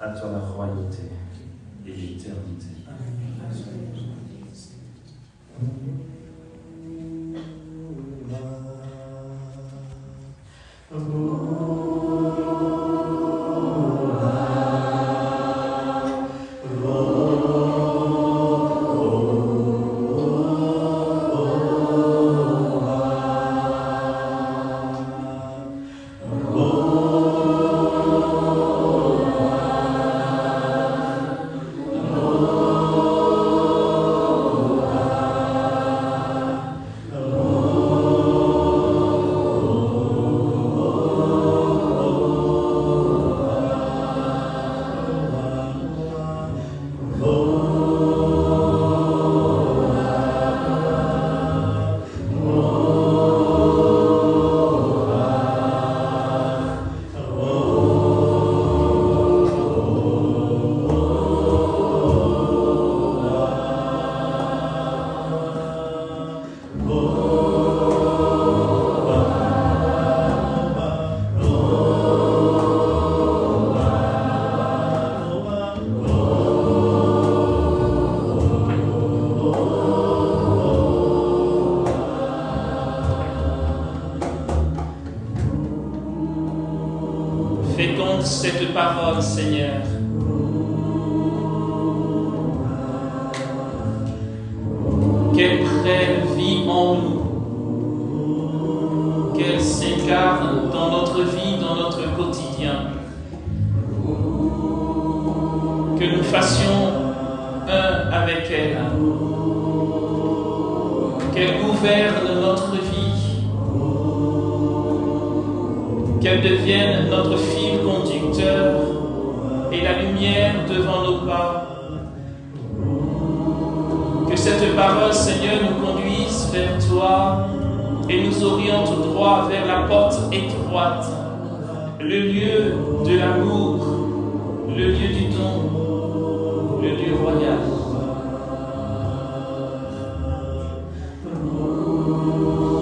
À toi la royauté et l'éternité. Féconde cette parole, Seigneur. Qu'elle prenne vie en nous, qu'elle s'incarne dans notre vie, dans notre quotidien, que nous fassions un avec elle, qu'elle gouverne notre vie, qu'elle devienne notre fil conducteur et la lumière devant nos pas. Que cette parole, Seigneur, nous conduise vers toi et nous oriente droit vers la porte étroite, le lieu de l'amour, le lieu du don, le lieu royal.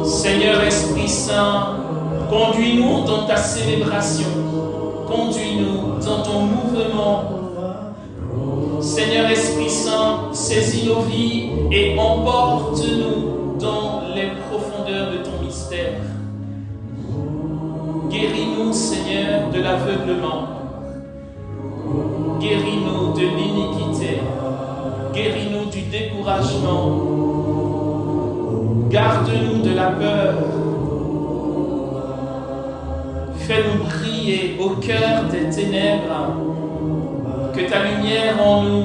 Seigneur Esprit Saint, conduis-nous dans ta célébration, conduis-nous dans ton mouvement. Seigneur Esprit Saint, saisis nos vies et emporte-nous dans les profondeurs de ton mystère. Guéris-nous, Seigneur, de l'aveuglement. Guéris-nous de l'iniquité. Guéris-nous du découragement. Garde-nous de la peur. Fais-nous briller au cœur des ténèbres. Que ta lumière en nous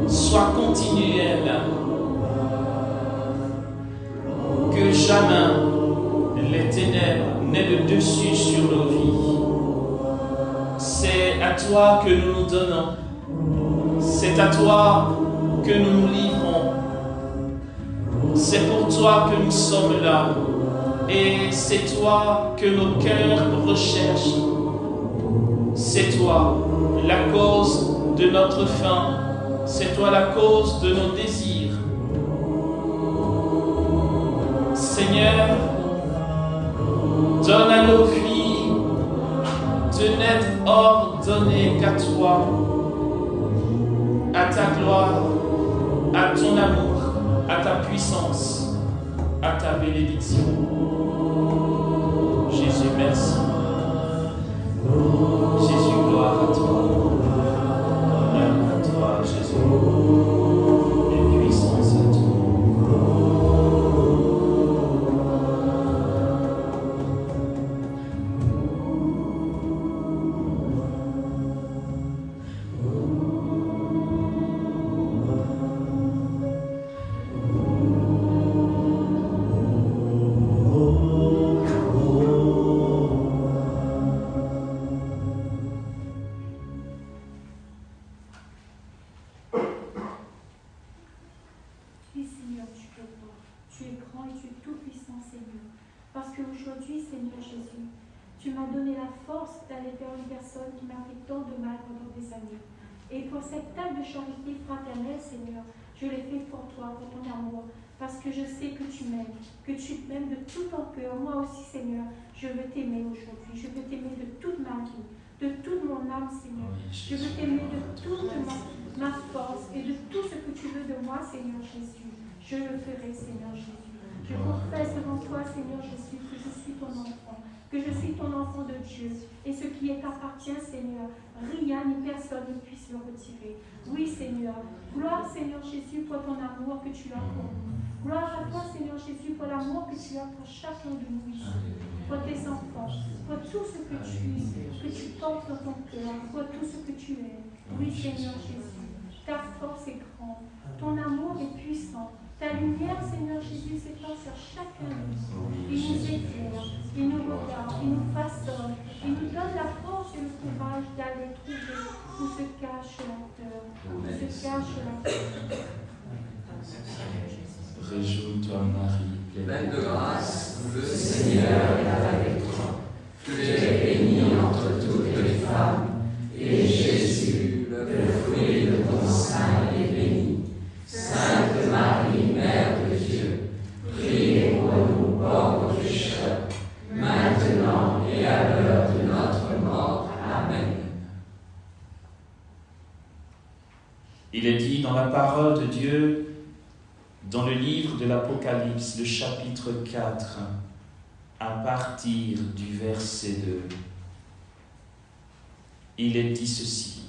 soit continuelle. Que jamais les ténèbres n'aient le dessus sur nos vies. C'est à toi que nous nous donnons. C'est à toi que nous nous livrons. C'est pour toi que nous sommes là. Et c'est toi que nos cœurs recherchent. C'est toi la cause de notre faim. C'est toi la cause de nos désirs. Seigneur, donne à nos vies de n'être ordonnées qu'à toi, à ta gloire, à ton amour, à ta puissance, à ta bénédiction. Jésus, merci. Jésus, gloire à toi. Honneur à toi, Jésus. Et puissance à toi. Et pour cette table de charité fraternelle, Seigneur, je l'ai fait pour toi, pour ton amour, parce que je sais que tu m'aimes de tout ton cœur. Moi aussi, Seigneur, je veux t'aimer aujourd'hui. Je veux t'aimer de toute ma vie, de toute mon âme, Seigneur. Je veux t'aimer de toute ma force et de tout ce que tu veux de moi, Seigneur Jésus. Je le ferai, Seigneur Jésus. Je confesse devant toi, Seigneur Jésus, que je suis ton enfant, que je suis ton enfant de Dieu. Et ce qui t'appartient, Seigneur, rien ni personne ne puisse le retirer. Oui, Seigneur. Gloire, Seigneur Jésus, pour ton amour que tu as pour nous. Gloire à toi, Seigneur Jésus, pour l'amour que tu as pour chacun de nous ici, pour tes enfants, pour tout ce que tu portes dans ton cœur, pour tout ce que tu es. Oui, Seigneur Jésus, ta force est grande, ton amour est puissant, ta lumière, Seigneur Jésus, s'étend sur chacun de nous. Il nous éclaire, il nous regarde, il nous façonne, il nous donne la force et le courage d'aller trouver où se cache la peur, où se cache la peur. Réjouis-toi, Marie, pleine de grâce, le Seigneur est avec toi. Tu es bénie entre toutes les femmes, et Jésus, le fruit de ton sein, est béni. Sainte Marie, Mère de Dieu, priez pour nous pauvres pécheurs, maintenant et à l'heure de notre mort. Amen. Il est dit dans la parole de Dieu, dans le livre de l'Apocalypse, le chapitre 4, à partir du verset 2, il est dit ceci.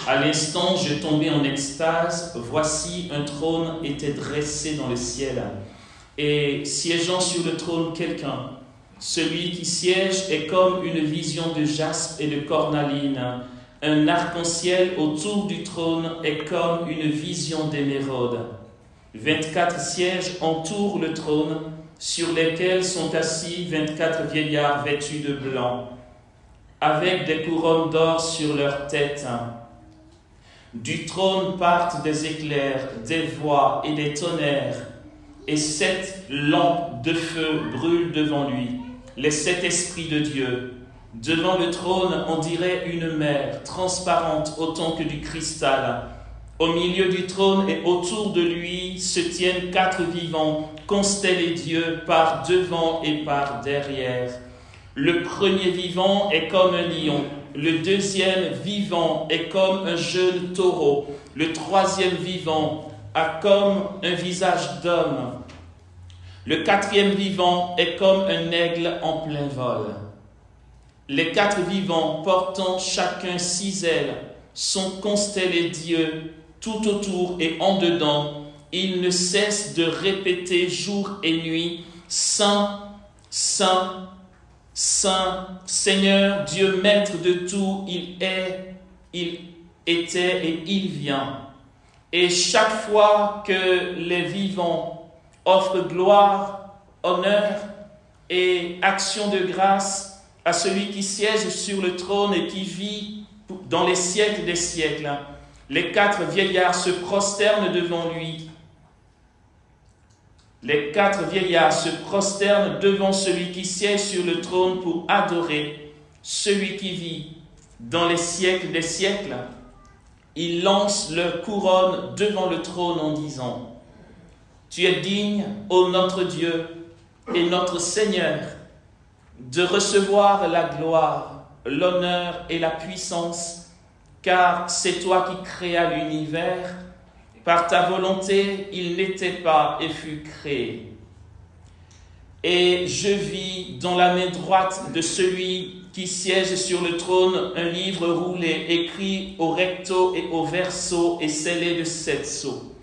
À l'instant, je tombais en extase. Voici, un trône était dressé dans le ciel, et siégeant sur le trône quelqu'un. Celui qui siège est comme une vision de jaspe et de cornaline. Un arc-en-ciel autour du trône est comme une vision d'émeraude. 24 sièges entourent le trône, sur lesquels sont assis 24 vieillards vêtus de blanc, avec des couronnes d'or sur leurs têtes. Du trône partent des éclairs, des voix et des tonnerres, et 7 lampes de feu brûlent devant lui, les 7 esprits de Dieu. Devant le trône, on dirait une mer, transparente autant que du cristal. Au milieu du trône et autour de lui se tiennent 4 vivants, constellés d'yeux par devant et par derrière. Le premier vivant est comme un lion, le deuxième vivant est comme un jeune taureau, le troisième vivant a comme un visage d'homme, le 4e vivant est comme un aigle en plein vol. Les 4 vivants, portant chacun 6 ailes, sont constellés d'yeux tout autour et en dedans. Ils ne cessent de répéter jour et nuit, Saint, Saint, Saint, Seigneur, Dieu maître de tout, il est, il était et il vient. Et chaque fois que les vivants offrent gloire, honneur et action de grâce à celui qui siège sur le trône et qui vit dans les siècles des siècles, les 4 vieillards se prosternent devant lui. Les 4 vieillards se prosternent devant celui qui siège sur le trône pour adorer celui qui vit dans les siècles des siècles. Ils lancent leur couronne devant le trône en disant : Tu es digne, ô notre Dieu et notre Seigneur, de recevoir la gloire, l'honneur et la puissance, car c'est toi qui créas l'univers. Par ta volonté, il n'était pas et fut créé. Et je vis dans la main droite de celui qui siège sur le trône un livre roulé, écrit au recto et au verso et scellé de 7 sceaux.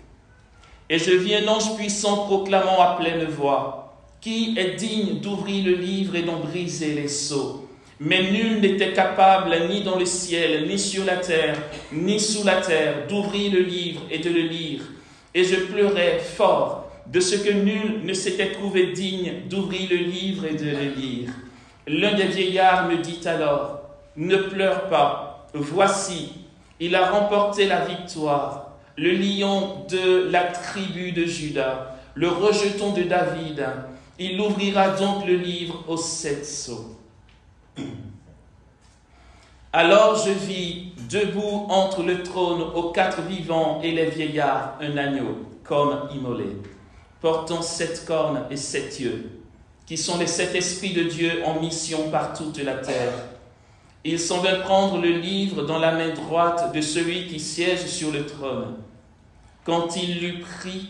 Et je vis un ange puissant proclamant à pleine voix : Qui est digne d'ouvrir le livre et d'en briser les sceaux ? Mais nul n'était capable, ni dans le ciel, ni sur la terre, ni sous la terre, d'ouvrir le livre et de le lire. Et je pleurais fort de ce que nul ne s'était trouvé digne d'ouvrir le livre et de le lire. L'un des vieillards me dit alors : Ne pleure pas, voici, il a remporté la victoire, le lion de la tribu de Juda, le rejeton de David. Il ouvrira donc le livre aux 7 sceaux. Alors je vis, debout entre le trône aux 4 vivants et les vieillards, un agneau, comme immolé, portant 7 cornes et 7 yeux, qui sont les 7 esprits de Dieu en mission par toute la terre. Il s'en vint prendre le livre dans la main droite de celui qui siège sur le trône. Quand il l'eut pris,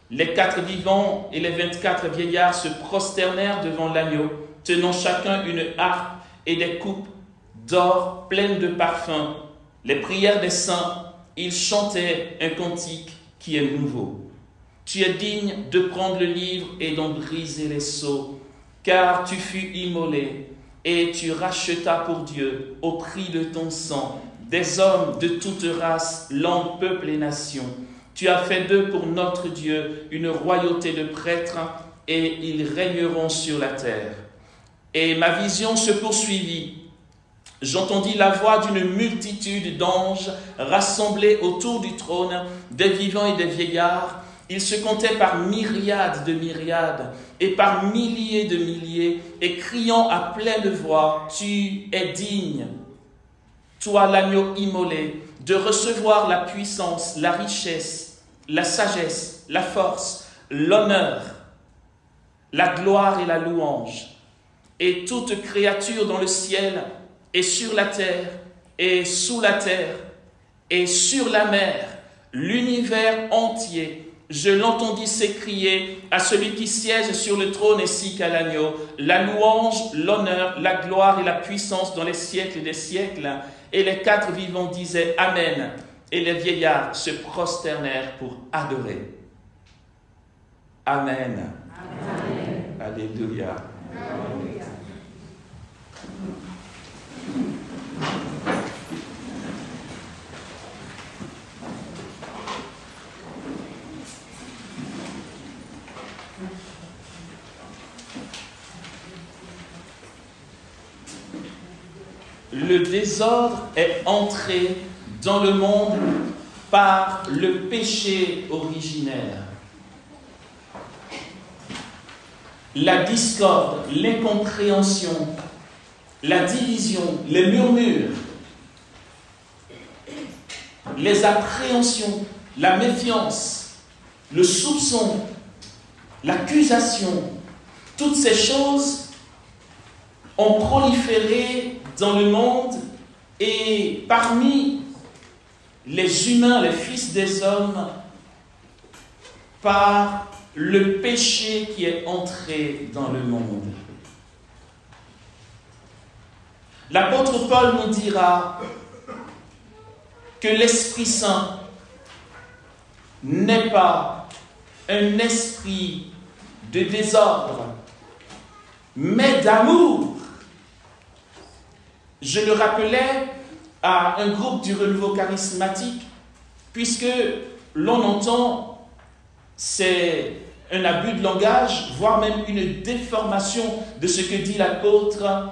les 4 vivants et les 24 vieillards se prosternèrent devant l'agneau, tenant chacun une harpe et des coupes d'or pleines de parfums. Les prières des saints, ils chantaient un cantique qui est nouveau. Tu es digne de prendre le livre et d'en briser les sceaux, car tu fus immolé et tu rachetas pour Dieu, au prix de ton sang, des hommes de toute race, langue, peuple et nation. Tu as fait d'eux pour notre Dieu une royauté de prêtres, et ils régneront sur la terre. Et ma vision se poursuivit. J'entendis la voix d'une multitude d'anges rassemblés autour du trône, des vivants et des vieillards. Ils se comptaient par myriades de myriades et par milliers de milliers, et criant à pleine voix, « Tu es digne, toi l'agneau immolé, de recevoir la puissance, la richesse, la sagesse, la force, l'honneur, la gloire et la louange. Et toute créature dans le ciel et sur la terre et sous la terre et sur la mer, l'univers entier, je l'entendis s'écrier à celui qui siège sur le trône ainsi qu'à l'agneau, la louange, l'honneur, la gloire et la puissance dans les siècles des siècles. Et les 4 vivants disaient Amen. Et les vieillards se prosternèrent pour adorer. Amen. Amen. Alléluia. Alléluia. Le désordre est entré dans le monde par le péché originaire. La discorde, l'incompréhension, la division, les murmures, les appréhensions, la méfiance, le soupçon, l'accusation, toutes ces choses ont proliféré dans le monde, et parmi les humains, les fils des hommes, par le péché qui est entré dans le monde. L'apôtre Paul nous dira que l'Esprit Saint n'est pas un esprit de désordre, mais d'amour. Je le rappelais à un groupe du renouveau charismatique, puisque l'on entend, c'est un abus de langage, voire même une déformation de ce que dit l'apôtre.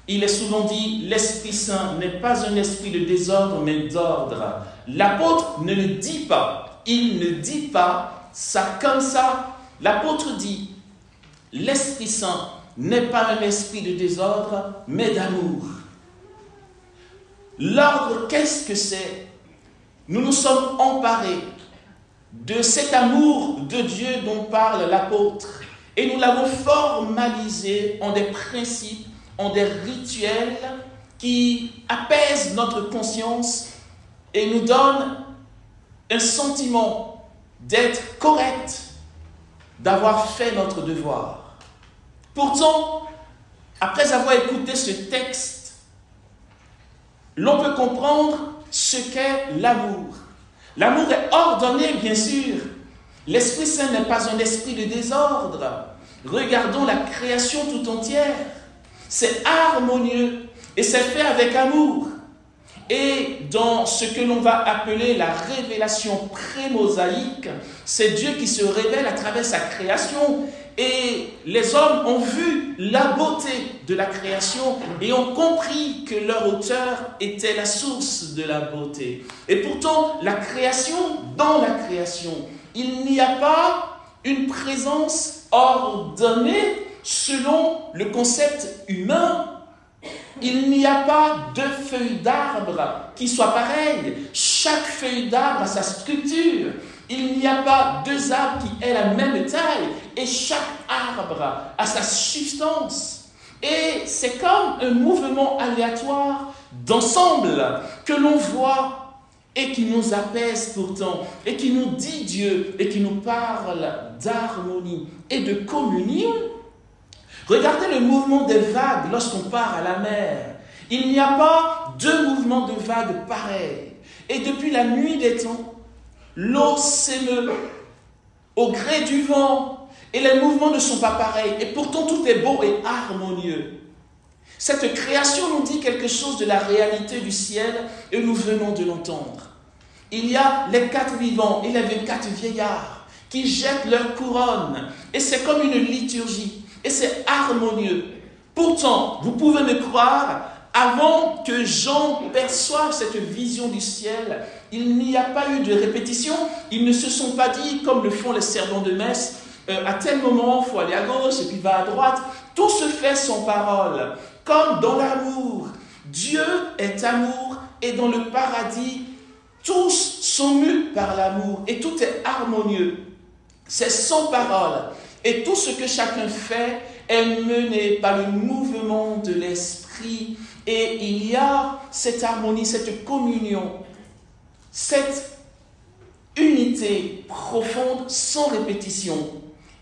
Il est souvent dit, l'Esprit Saint n'est pas un esprit de désordre, mais d'ordre. L'apôtre ne le dit pas. Il ne dit pas ça comme ça. L'apôtre dit, l'Esprit Saint n'est pas un esprit de désordre, mais d'amour. L'ordre, qu'est-ce que c'est? Nous nous sommes emparés de cet amour de Dieu dont parle l'apôtre, et nous l'avons formalisé en des principes, en des rituels qui apaisent notre conscience et nous donnent un sentiment d'être correct, d'avoir fait notre devoir. Pourtant, après avoir écouté ce texte, l'on peut comprendre ce qu'est l'amour. L'amour est ordonné, bien sûr. L'Esprit Saint n'est pas un esprit de désordre. Regardons la création tout entière. C'est harmonieux et c'est fait avec amour. Et dans ce que l'on va appeler la révélation pré-mosaïque, c'est Dieu qui se révèle à travers sa création. Et les hommes ont vu la beauté de la création et ont compris que leur auteur était la source de la beauté. Et pourtant, la création, dans la création, il n'y a pas une présence ordonnée selon le concept humain. Il n'y a pas 2 feuilles d'arbre qui soient pareilles. Chaque feuille d'arbre a sa structure. Il n'y a pas 2 arbres qui aient la même taille. Et chaque arbre a sa substance. Et c'est comme un mouvement aléatoire d'ensemble que l'on voit et qui nous apaise pourtant, et qui nous dit Dieu, et qui nous parle d'harmonie et de communion. Regardez le mouvement des vagues lorsqu'on part à la mer. Il n'y a pas deux mouvements de vagues pareils. Et depuis la nuit des temps, l'eau s'émeut au gré du vent et les mouvements ne sont pas pareils. Et pourtant tout est beau et harmonieux. Cette création nous dit quelque chose de la réalité du ciel et nous venons de l'entendre. Il y a les 4 vivants et les 24 vieillards qui jettent leur couronne et c'est comme une liturgie. Et c'est harmonieux. Pourtant, vous pouvez me croire, avant que Jean perçoive cette vision du ciel, il n'y a pas eu de répétition. Ils ne se sont pas dit, comme le font les servants de messe, à tel moment, il faut aller à gauche et puis va à droite. Tout se fait sans parole, comme dans l'amour. Dieu est amour et dans le paradis, tous sont mus par l'amour et tout est harmonieux. C'est sans parole. Et tout ce que chacun fait est mené par le mouvement de l'esprit. Et il y a cette harmonie, cette communion, cette unité profonde sans répétition.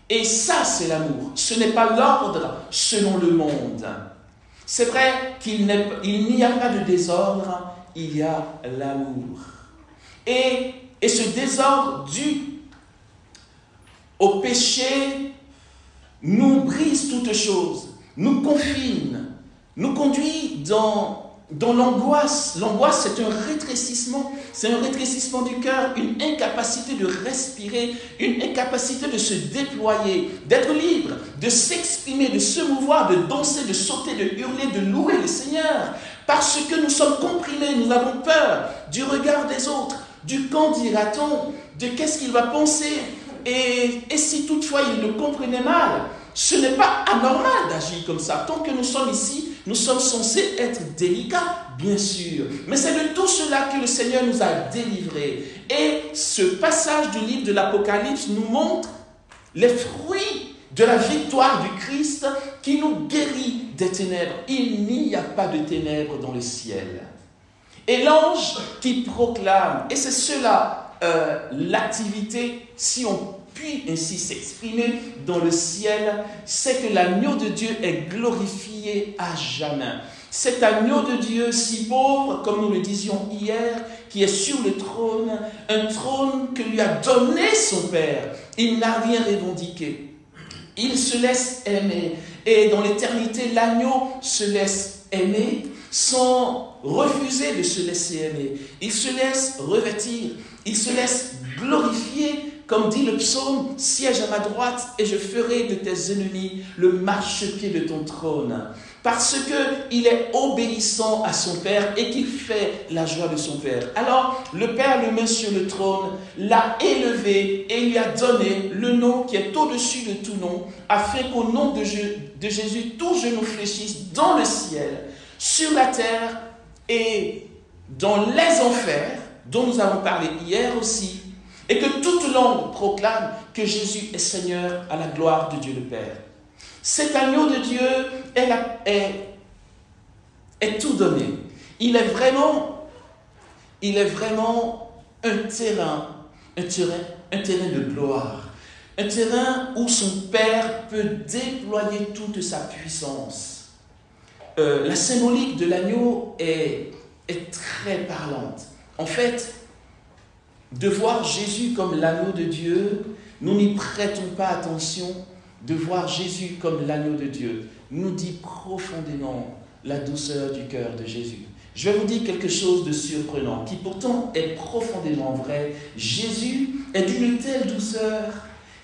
Et ça, c'est l'amour. Ce n'est pas l'ordre selon le monde. C'est vrai qu'il n'y a pas de désordre, il y a l'amour. Et ce désordre dû au péché nous brise toutes choses, nous confine, nous conduit dans l'angoisse. L'angoisse, c'est un rétrécissement du cœur, une incapacité de respirer, une incapacité de se déployer, d'être libre, de s'exprimer, de se mouvoir, de danser, de sauter, de hurler, de louer le Seigneur. Parce que nous sommes comprimés, nous avons peur du regard des autres, du qu'en dira-t-on, de qu'est-ce qu'il va penser. Et si toutefois il le comprenait mal, ce n'est pas anormal d'agir comme ça. Tant que nous sommes ici, nous sommes censés être délicats, bien sûr. Mais c'est de tout cela que le Seigneur nous a délivrés. Et ce passage du livre de l'Apocalypse nous montre les fruits de la victoire du Christ qui nous guérit des ténèbres. Il n'y a pas de ténèbres dans le ciel. Et l'ange qui proclame, et c'est cela l'activité, si on puis ainsi s'exprimer dans le ciel, c'est que l'agneau de Dieu est glorifié à jamais. Cet agneau de Dieu si pauvre, comme nous le disions hier, qui est sur le trône, un trône que lui a donné son Père. Il n'a rien revendiqué. Il se laisse aimer. Et dans l'éternité, l'agneau se laisse aimer sans refuser de se laisser aimer. Il se laisse revêtir. Il se laisse glorifier, comme dit le psaume, siège à ma droite et je ferai de tes ennemis le marchepied de ton trône. Parce qu'il est obéissant à son Père et qu'il fait la joie de son Père. Alors, le Père le met sur le trône, l'a élevé et lui a donné le nom qui est au-dessus de tout nom, afin qu'au nom de Jésus, tout genou fléchisse dans le ciel, sur la terre et dans les enfers, dont nous avons parlé hier aussi, et que toute langue proclame que Jésus est Seigneur à la gloire de Dieu le Père. Cet agneau de Dieu est tout donné. Il est vraiment un terrain de gloire, un terrain où son Père peut déployer toute sa puissance. La symbolique de l'agneau est très parlante. En fait, de voir Jésus comme l'agneau de Dieu, nous n'y prêtons pas attention. De voir Jésus comme l'agneau de Dieu nous dit profondément la douceur du cœur de Jésus. Je vais vous dire quelque chose de surprenant, qui pourtant est profondément vrai. Jésus est d'une telle douceur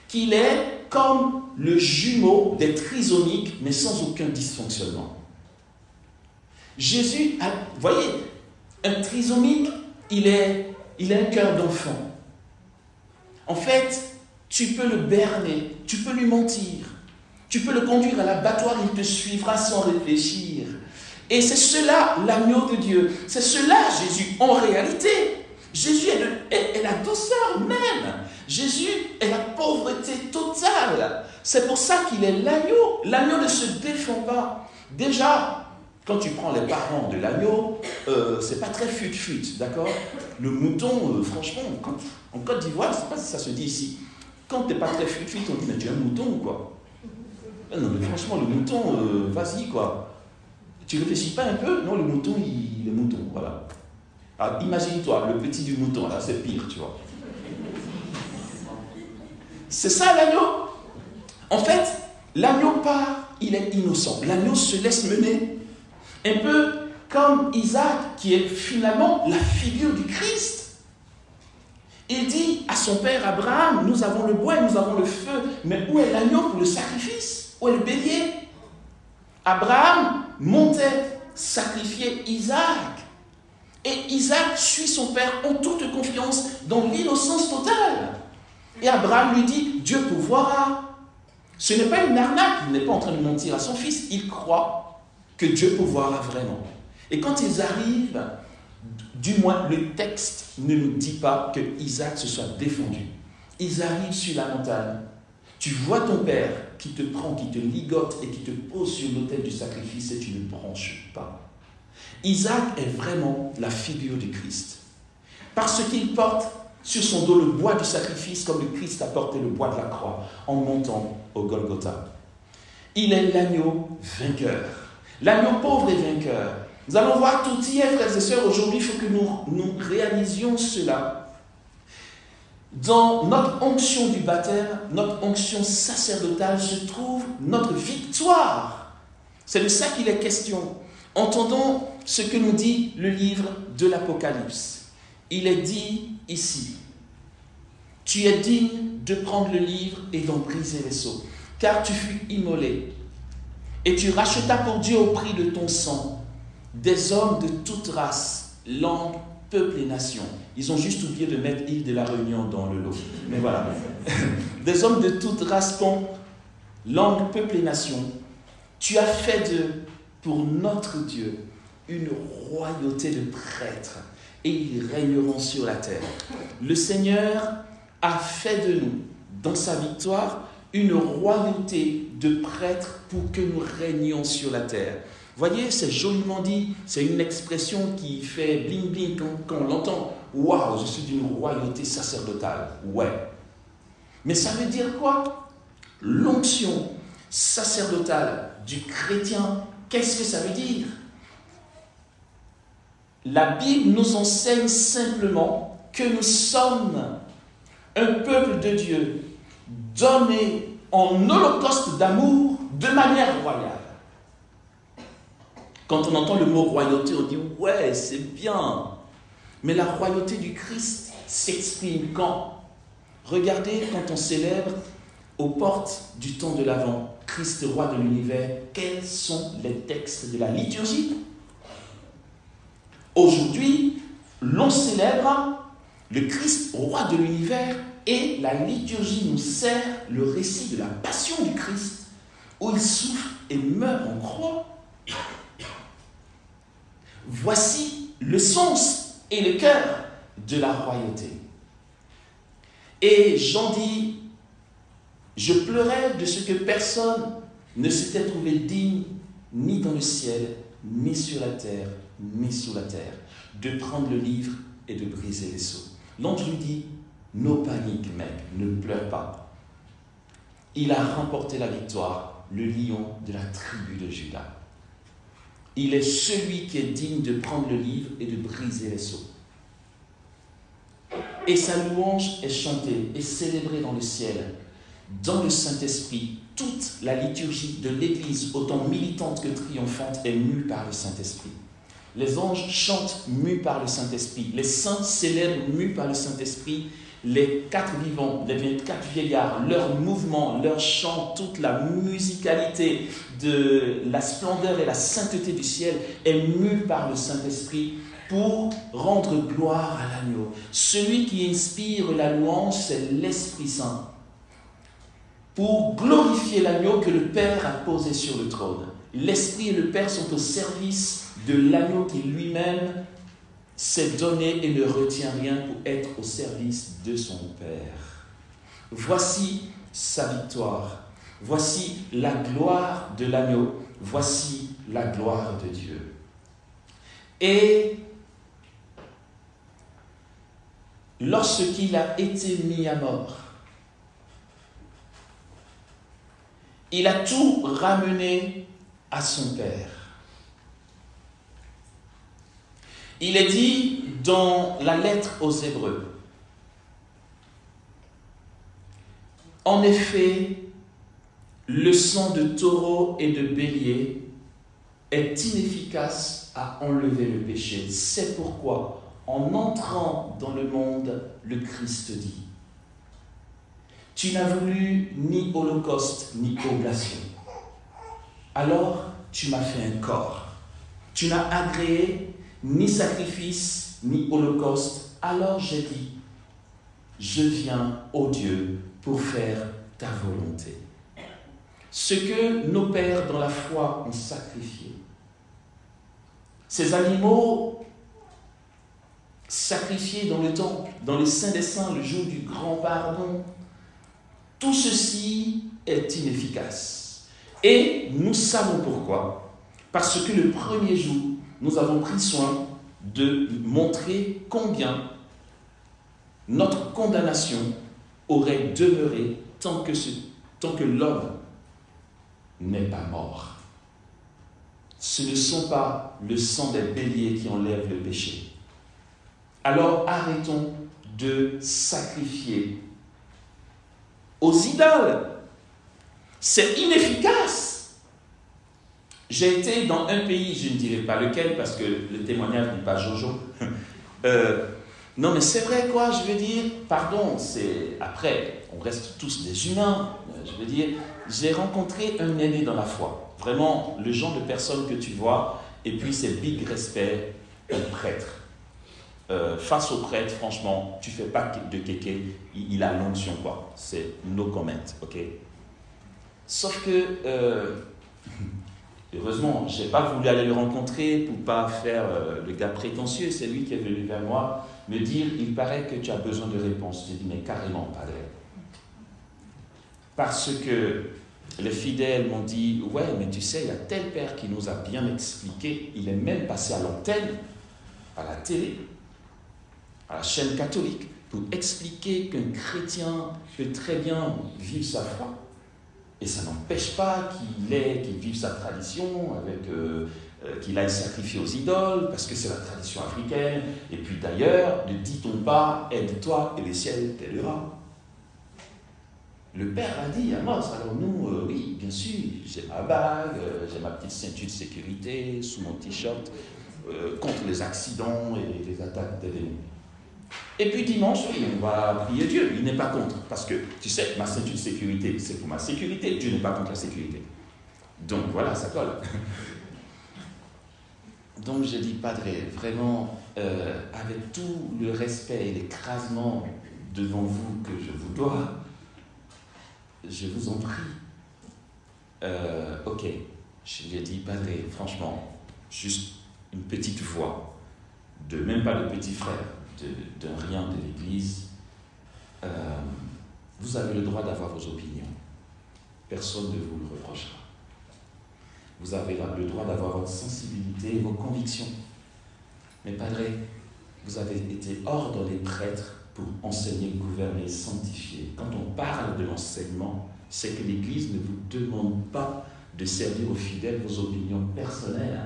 qu'il est comme le jumeau des trisomiques, mais sans aucun dysfonctionnement. Jésus a, vous voyez, un trisomique, il a un cœur d'enfant. En fait, tu peux le berner, tu peux lui mentir, tu peux le conduire à l'abattoir, il te suivra sans réfléchir. Et c'est cela l'agneau de Dieu, c'est cela Jésus en réalité. Jésus est la douceur même, Jésus est la pauvreté totale. C'est pour ça qu'il est l'agneau. L'agneau ne se défend pas, Déjà, quand tu prends les parents de l'agneau, c'est pas très fut-fut, d'accord? Le mouton, franchement, en Côte d'Ivoire, je ne sais pas si ça se dit ici, quand tu n'es pas très fut-fut, on dit, mais tu es un mouton ou quoi? Non, mais franchement, le mouton, vas-y, quoi. Tu réfléchis pas un peu? Non, le mouton, il est mouton, voilà. Alors, imagine-toi, le petit du mouton, là, c'est pire, tu vois. C'est ça, l'agneau. En fait, l'agneau part, il est innocent. L'agneau se laisse mener. Un peu comme Isaac, qui est finalement la figure du Christ. Il dit à son père Abraham, nous avons le bois et nous avons le feu, mais où est l'agneau pour le sacrifice? Où est le bélier? Abraham montait sacrifier Isaac. Et Isaac suit son père en toute confiance dans l'innocence totale. Et Abraham lui dit, Dieu pourvoira. Ce n'est pas une arnaque, il n'est pas en train de mentir à son fils, il croit que Dieu pourvoira vraiment. Et quand ils arrivent, du moins le texte ne nous dit pas que Isaac se soit défendu. Ils arrivent sur la montagne. Tu vois ton père qui te prend, qui te ligote et qui te pose sur l'autel du sacrifice et tu ne branches pas. Isaac est vraiment la figure du Christ. Parce qu'il porte sur son dos le bois du sacrifice comme le Christ a porté le bois de la croix en montant au Golgotha. Il est l'agneau vainqueur. L'agneau pauvre et vainqueur. Nous allons voir tout hier, frères et sœurs, aujourd'hui, il faut que nous réalisions cela. Dans notre onction du baptême, notre onction sacerdotale se trouve notre victoire. C'est de ça qu'il est question. Entendons ce que nous dit le livre de l'Apocalypse. Il est dit ici, tu es digne de prendre le livre et d'en briser les sceaux, car tu fus immolé, et tu rachetas pour Dieu au prix de ton sang des hommes de toute race, langue, peuple et nation. Ils ont juste oublié de mettre Île de la Réunion dans le lot. Mais voilà. Des hommes de toute race, langue, peuple et nation. Tu as fait pour notre Dieu une royauté de prêtres et ils régneront sur la terre. Le Seigneur a fait de nous, dans sa victoire, une royauté de prêtres pour que nous régnions sur la terre. Voyez, c'est joliment dit, c'est une expression qui fait bling bling quand on l'entend. Waouh, je suis d'une royauté sacerdotale. Ouais. Mais ça veut dire quoi? L'onction sacerdotale du chrétien, qu'est-ce que ça veut dire? La Bible nous enseigne simplement que nous sommes un peuple de Dieu donné en holocauste d'amour de manière royale. Quand on entend le mot royauté, on dit « ouais, c'est bien ». Mais la royauté du Christ s'exprime quand? Regardez quand on célèbre aux portes du temps de l'Avent, Christ roi de l'univers, quels sont les textes de la liturgie? Aujourd'hui, l'on célèbre le Christ roi de l'univers et la liturgie nous sert le récit de la passion du Christ où il souffre et meurt en croix. Voici le sens et le cœur de la royauté. Et Jean dit, je pleurais de ce que personne ne s'était trouvé digne, ni dans le ciel, ni sur la terre, ni sous la terre, de prendre le livre et de briser les sceaux. L'ange lui dit, no panique, mec, ne pleure pas. Il a remporté la victoire, le lion de la tribu de Juda. Il est celui qui est digne de prendre le livre et de briser les sceaux. Et sa louange est chantée et célébrée dans le ciel, dans le Saint-Esprit. Toute la liturgie de l'Église, autant militante que triomphante, est mue par le Saint-Esprit. Les anges chantent mus par le Saint-Esprit. Les saints célèbrent mus par le Saint-Esprit. Les 4 vivants, les 24 vieillards, leurs mouvements, leurs chants, toute la musicalité de la splendeur et la sainteté du ciel est mue par le Saint-Esprit pour rendre gloire à l'agneau. Celui qui inspire la louange, c'est l'Esprit Saint. Pour glorifier l'agneau que le Père a posé sur le trône. L'Esprit et le Père sont au service de l'agneau qui lui-même s'est donné et ne retient rien pour être au service de son Père. Voici sa victoire. Voici la gloire de l'agneau voici la gloire de Dieu. Et lorsqu'il a été mis à mort, il a tout ramené à son Père. Il est dit dans la lettre aux Hébreux, en effet, le sang de taureau et de bélier est inefficace à enlever le péché. C'est pourquoi, en entrant dans le monde, le Christ dit, tu n'as voulu ni holocauste ni oblation. Alors tu m'as fait un corps. Tu n'as agréé ni sacrifice ni holocauste. Alors j'ai dit, je viens, ô Dieu, pour faire ta volonté. Ce que nos pères dans la foi ont sacrifié. Ces animaux sacrifiés dans le temple, dans les saints des saints, le jour du grand pardon, tout ceci est inefficace. Et nous savons pourquoi. Parce que le premier jour, nous avons pris soin de montrer combien notre condamnation aurait demeuré tant que l'homme n'est pas mort. Ce ne sont pas le sang des béliers qui enlève le péché. Alors arrêtons de sacrifier aux idoles. C'est inefficace. J'ai été dans un pays, je ne dirai pas lequel parce que le témoignage n'est pas Jojo. Non mais c'est vrai quoi, je veux dire, pardon, c'est après, on reste tous des humains, je veux dire, j'ai rencontré un aîné dans la foi, vraiment le genre de personne que tu vois, et puis c'est big respect, un prêtre. Face au prêtre, franchement, tu fais pas de kéké, il a l'onction quoi, c'est no comment, ok? Sauf que, heureusement, je n'ai pas voulu aller le rencontrer pour ne pas faire le gars prétentieux, c'est lui qui est venu vers moi me dire, il paraît que tu as besoin de réponse. J'ai dit, mais carrément, padre. Parce que les fidèles m'ont dit, ouais, mais tu sais, il y a tel père qui nous a bien expliqué, il est même passé à l'antenne, à la télé, à la chaîne catholique, pour expliquer qu'un chrétien peut très bien vivre sa foi. Et ça n'empêche pas qu'il vive sa tradition, qu'il aille sacrifier aux idoles, parce que c'est la tradition africaine. Et puis d'ailleurs, ne dit-on pas, aide-toi et le ciel t'aidera. Le Père a dit à Amos, alors nous, oui, bien sûr, j'ai ma bague, j'ai ma petite ceinture de sécurité sous mon t-shirt, contre les accidents et les attaques des démons. Et puis dimanche, oui, on va prier Dieu. Il n'est pas contre. Parce que, tu sais, ma ceinture de sécurité, c'est pour ma sécurité. Dieu n'est pas contre la sécurité. Donc voilà, ça colle. Donc je dis, Padre, vraiment, avec tout le respect et l'écrasement devant vous que je vous dois, je vous en prie. Ok, je lui ai dit, Padre, franchement, juste une petite voix, même pas de petit frère, d'un rien de l'Église, vous avez le droit d'avoir vos opinions. Personne ne vous le reprochera. Vous avez le droit d'avoir votre sensibilité et vos convictions. Mais Padre, vous avez été ordonné prêtre pour enseigner, gouverner, sanctifier. Quand on parle de l'enseignement, c'est que l'Église ne vous demande pas de servir aux fidèles vos opinions personnelles.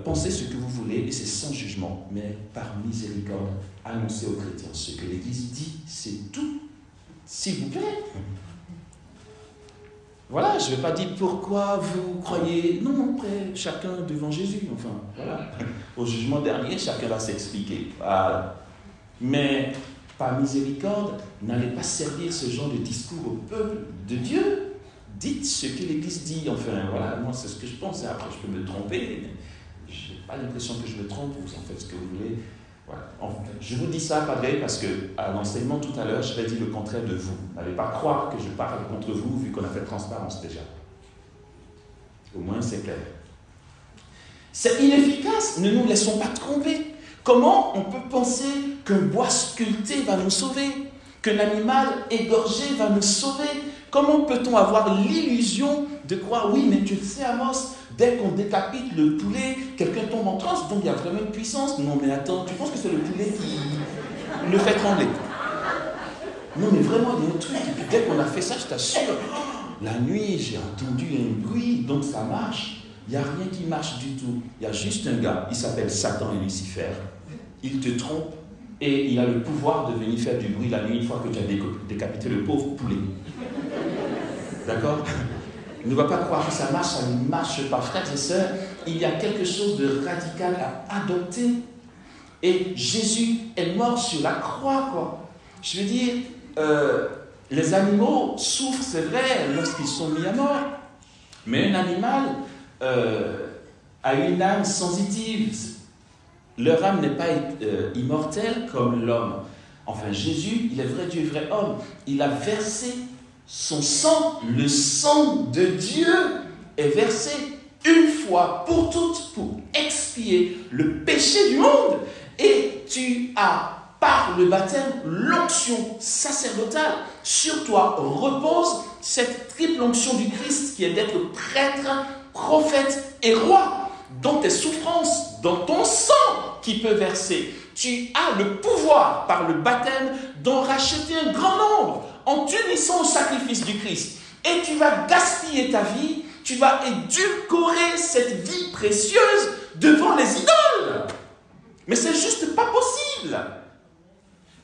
Pensez ce que vous voulez et c'est sans jugement, mais par miséricorde, annoncez aux chrétiens ce que l'Église dit, c'est tout. S'il vous plaît. Voilà, je ne vais pas dire pourquoi vous croyez. Non, après, chacun devant Jésus, enfin, voilà. Au jugement dernier, chacun va s'expliquer. Voilà. Mais par miséricorde, n'allez pas servir ce genre de discours au peuple de Dieu. Dites ce que l'Église dit. Enfin, voilà, moi c'est ce que je pense. Après, je peux me tromper. Je n'ai pas l'impression que je me trompe. Vous en faites ce que vous voulez. Voilà. Enfin, je vous dis ça, Padre, parce qu'à l'enseignement tout à l'heure, je vais dire le contraire de vous. N'allez pas croire que je parle contre vous, vu qu'on a fait transparence déjà. Au moins, c'est clair. C'est inefficace. Ne nous laissons pas tromper. Comment on peut penser qu'un bois sculpté va nous sauver? qu'un animal égorgé va nous sauver? Comment peut-on avoir l'illusion de croire, oui, mais tu le sais, Amos, dès qu'on décapite le poulet, quelqu'un tombe en transe, donc il y a vraiment une puissance. Non, mais attends, tu penses que c'est le poulet qui le fait trembler? Non, mais vraiment, il y a un truc. Et puis dès qu'on a fait ça, je t'assure, la nuit, j'ai entendu un bruit, donc ça marche. Il n'y a rien qui marche du tout. Il y a juste un gars, il s'appelle Satan et Lucifer. Il te trompe et il a le pouvoir de venir faire du bruit la nuit une fois que tu as décapité le pauvre poulet. D'accord? Ne va pas croire que ça ne marche pas. Frères et sœurs, il y a quelque chose de radical à adopter. Et Jésus est mort sur la croix, quoi. Je veux dire, les animaux souffrent, c'est vrai, lorsqu'ils sont mis à mort. Mais un animal a une âme sensitive. Leur âme n'est pas immortelle comme l'homme. Enfin, Jésus, il est vrai Dieu, vrai homme. Il a versé son sang. Le sang de Dieu est versé une fois pour toutes pour expier le péché du monde. Et tu as, par le baptême, l'onction sacerdotale. Sur toi repose cette triple onction du Christ qui est d'être prêtre, prophète et roi. Dans tes souffrances, dans ton sang qui peut verser, tu as le pouvoir par le baptême d'en racheter un grand nombre en t'unissant au sacrifice du Christ. Et tu vas gaspiller ta vie, tu vas édulcorer cette vie précieuse devant les idoles. Mais c'est juste pas possible.